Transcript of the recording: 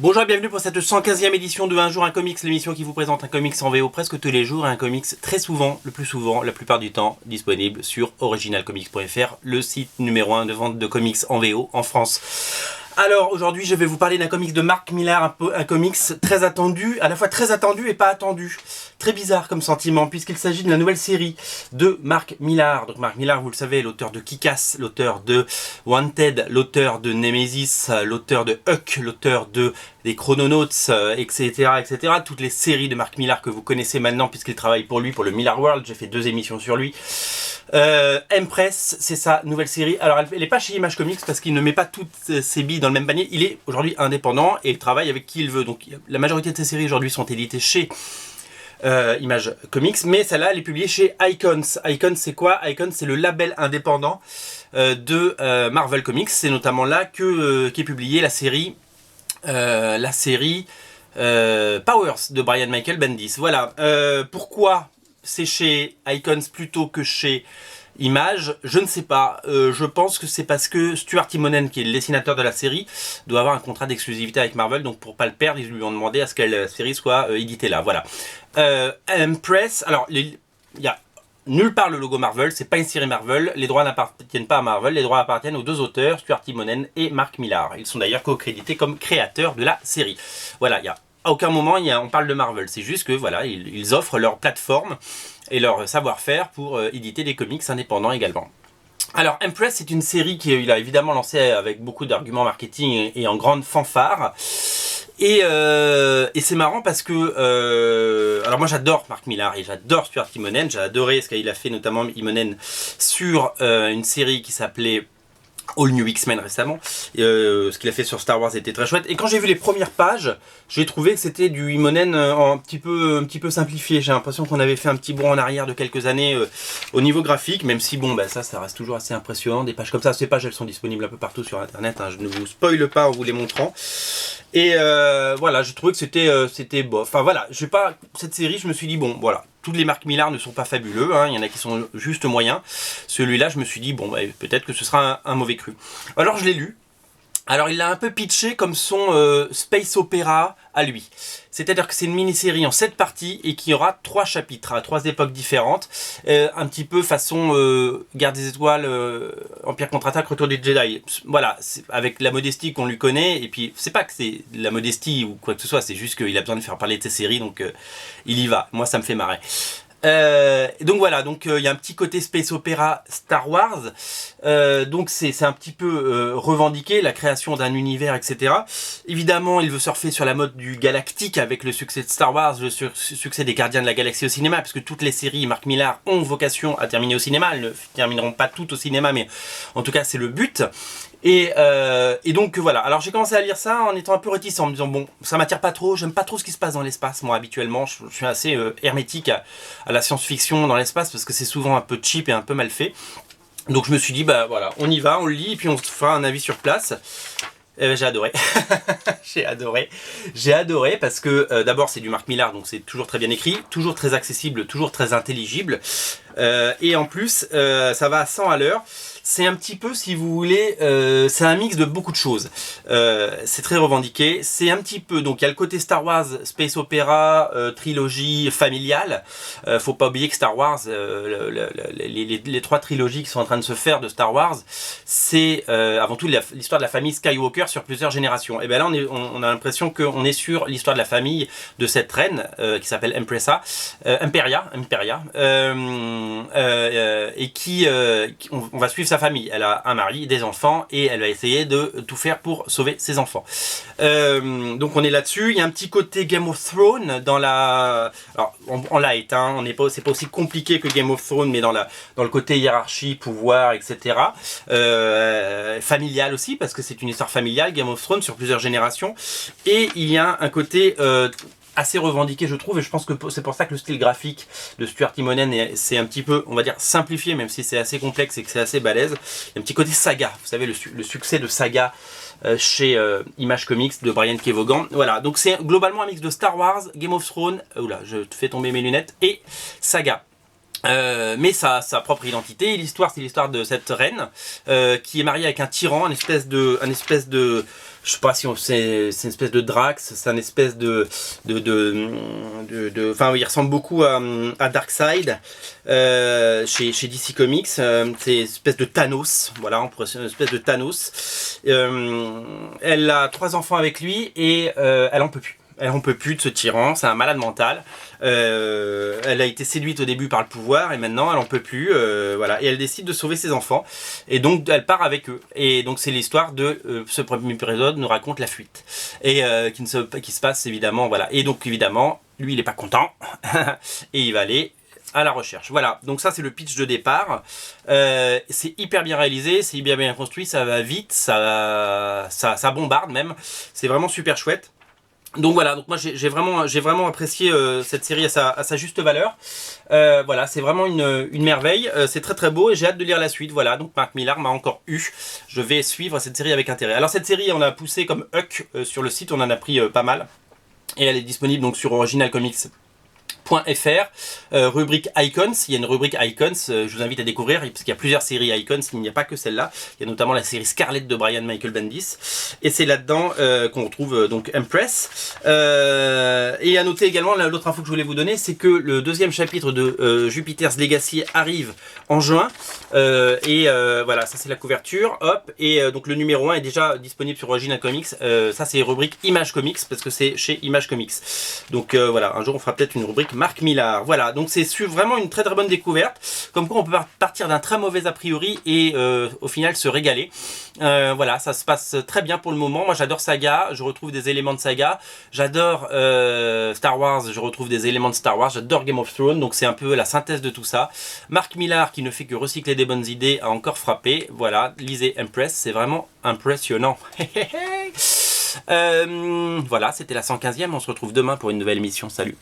Bonjour et bienvenue pour cette 115e édition de Un jour un comics, l'émission qui vous présente un comics en VO presque tous les jours et un comics très souvent, le plus souvent, la plupart du temps, disponible sur originalcomics.fr, le site numéro 1 de vente de comics en VO en France. Alors aujourd'hui je vais vous parler d'un comics de Mark Millar, un comics très attendu, à la fois très attendu et pas attendu. Très bizarre comme sentiment puisqu'il s'agit de la nouvelle série de Mark Millar. Donc Mark Millar, vous le savez, l'auteur de Kick-Ass, l'auteur de Wanted, l'auteur de Nemesis, l'auteur de Huck, l'auteur de des Chrononauts, etc., etc. Toutes les séries de Mark Millar que vous connaissez maintenant puisqu'il travaille pour lui, pour le Millar World. J'ai fait 2 émissions sur lui. Empress, c'est sa nouvelle série. Alors elle n'est pas chez Image Comics parce qu'il ne met pas toutes ses billes dans le même panier. Il est aujourd'hui indépendant et il travaille avec qui il veut. Donc la majorité de ses séries aujourd'hui sont éditées chez Image Comics, mais celle-là elle est publiée chez Icons. Icons c'est quoi? Icons c'est le label indépendant de Marvel Comics. C'est notamment là qu'est publiée la série Powers de Brian Michael Bendis. Voilà. Pourquoi c'est chez Icons plutôt que chez Image, je ne sais pas. Je pense que c'est parce que Stuart Immonen, qui est le dessinateur de la série, doit avoir un contrat d'exclusivité avec Marvel, donc pour pas le perdre, ils lui ont demandé à ce que la série soit éditée là. Voilà. Empress, alors il y a nulle part le logo Marvel, c'est pas une série Marvel, les droits n'appartiennent pas à Marvel, les droits appartiennent aux 2 auteurs, Stuart Immonen et Mark Millar. Ils sont d'ailleurs co-crédités comme créateurs de la série. Voilà, il y a à aucun moment on parle de Marvel, c'est juste que voilà, ils offrent leur plateforme et leur savoir-faire pour éditer des comics indépendants également. Alors Empress, c'est une série qu'il a évidemment lancée avec beaucoup d'arguments marketing et en grande fanfare. Et c'est marrant parce que alors moi j'adore Mark Millar et j'adore Stuart Immonen. J'ai adoré ce qu'il a fait notamment Immonen sur une série qui s'appelait All New X-Men récemment. Ce qu'il a fait sur Star Wars était très chouette. Et quand j'ai vu les premières pages, j'ai trouvé que c'était du Immonen un petit peu simplifié. J'ai l'impression qu'on avait fait un petit bond en arrière de quelques années au niveau graphique, même si bon, bah, ça reste toujours assez impressionnant. Des pages comme ça, ces pages elles sont disponibles un peu partout sur internet. Hein, je ne vous spoile pas en vous les montrant. Et voilà, j'ai trouvé que c'était bof. Enfin voilà, cette série, je me suis dit bon, voilà. Tous les Mark Millar ne sont pas fabuleux, hein. Il y en a qui sont juste moyens. Celui-là, je me suis dit, bon, bah, peut-être que ce sera un mauvais cru. Alors, je l'ai lu. Alors, il l'a un peu pitché comme son space opéra à lui. C'est-à-dire que c'est une mini-série en 7 parties et qui aura 3 chapitres à 3 époques différentes. Un petit peu façon Guerre des Étoiles, Empire contre-attaque, Retour des Jedi. Voilà, avec la modestie qu'on lui connaît. Et puis, c'est pas que c'est de la modestie ou quoi que ce soit, c'est juste qu'il a besoin de faire parler de ses séries, donc il y va. Moi, ça me fait marrer. Donc voilà, donc il y a un petit côté space opéra Star Wars, donc c'est un petit peu revendiqué, la création d'un univers, etc. Évidemment, il veut surfer sur la mode du galactique avec le succès de Star Wars, le succès des Gardiens de la Galaxie au cinéma, parce que toutes les séries Mark Millar ont vocation à terminer au cinéma. Elles ne termineront pas toutes au cinéma, mais en tout cas c'est le but. Et donc voilà, alors j'ai commencé à lire ça en étant un peu réticent, en me disant bon, ça m'attire pas trop, j'aime pas trop ce qui se passe dans l'espace, moi habituellement, je suis assez hermétique à la science-fiction dans l'espace, parce que c'est souvent un peu cheap et un peu mal fait. Donc je me suis dit bah voilà, on y va, on le lit, et puis on se fera un avis sur place. J'ai adoré, j'ai adoré parce que d'abord c'est du Mark Millar, donc c'est toujours très bien écrit, toujours très accessible, toujours très intelligible, et en plus ça va à 100 à l'heure. C'est un petit peu, si vous voulez, c'est un mix de beaucoup de choses. C'est très revendiqué. C'est un petit peu, donc il y a le côté Star Wars, Space Opera, trilogie familiale. Faut pas oublier que Star Wars, les 3 trilogies qui sont en train de se faire de Star Wars, c'est avant tout l'histoire de la famille Skywalker sur plusieurs générations. Et bien là, on a l'impression qu'on est sur l'histoire de la famille de cette reine qui s'appelle Imperia, et qui on va suivre sa famille. Elle a un mari, des enfants, et elle va essayer de tout faire pour sauver ses enfants. Donc on est là-dessus. Il y a un petit côté Game of Thrones dans la... Alors en light, hein, c'est pas aussi compliqué que Game of Thrones, mais dans le côté hiérarchie, pouvoir, etc. Familial aussi, parce que c'est une histoire familiale, Game of Thrones, sur plusieurs générations. Et il y a un côté... assez revendiqué, je trouve, et je pense que c'est pour ça que le style graphique de Stuart Immonen c'est un petit peu, on va dire, simplifié, même si c'est assez complexe et que c'est assez balèze. Il y a un petit côté saga, vous savez, le succès de saga chez Image Comics de Brian Kevogan. Voilà, donc c'est globalement un mix de Star Wars, Game of Thrones, oula, je te fais tomber mes lunettes, et saga. Mais sa propre identité. L'histoire, c'est l'histoire de cette reine qui est mariée avec un tyran, un espèce de, je sais pas si c'est une espèce de Drax, c'est un espèce enfin, il ressemble beaucoup à Darkseid chez DC Comics. C'est une espèce de Thanos, voilà, on pourrait une espèce de Thanos. Elle a 3 enfants avec lui et elle en peut plus. Elle en peut plus de ce tyran, c'est un malade mental. Elle a été séduite au début par le pouvoir et maintenant elle en peut plus. Voilà. Et elle décide de sauver ses enfants. Et donc elle part avec eux. Et donc c'est l'histoire de ce premier épisode nous raconte la fuite. Et qui se passe évidemment. Voilà. Et donc évidemment, lui il est pas content. Et il va aller à la recherche. Voilà, donc ça c'est le pitch de départ. C'est hyper bien réalisé, c'est hyper bien construit, ça va vite, ça bombarde même. C'est vraiment super chouette. Donc voilà, donc moi j'ai vraiment apprécié cette série à sa juste valeur. Voilà, c'est vraiment une merveille, c'est très très beau et j'ai hâte de lire la suite. Voilà, donc Mark Millar m'a encore eu. Je vais suivre cette série avec intérêt. Alors cette série, on a poussé comme Huck sur le site, on en a pris pas mal. Et elle est disponible donc sur Original Comics. Rubrique Icons, il y a une rubrique Icons, je vous invite à découvrir parce qu'il y a plusieurs séries Icons, il n'y a pas que celle-là, il y a notamment la série Scarlet de Brian Michael Bendis et c'est là-dedans qu'on retrouve donc Empress. Et à noter également, l'autre info que je voulais vous donner, c'est que le deuxième chapitre de Jupiter's Legacy arrive en juin voilà, ça c'est la couverture, hop, et donc le numéro 1 est déjà disponible sur Original Comics, ça c'est rubrique Image Comics parce que c'est chez Image Comics, donc voilà, un jour on fera peut-être une rubrique Mark Millar. Voilà, donc c'est vraiment une très très bonne découverte. Comme quoi on peut partir d'un très mauvais a priori et au final se régaler. Voilà, ça se passe très bien pour le moment. Moi j'adore Saga, je retrouve des éléments de Saga. J'adore Star Wars, je retrouve des éléments de Star Wars. J'adore Game of Thrones, donc c'est un peu la synthèse de tout ça. Mark Millar qui ne fait que recycler des bonnes idées a encore frappé. Voilà, lisez Empress, c'est vraiment impressionnant. Voilà, c'était la 115e. On se retrouve demain pour une nouvelle émission. Salut!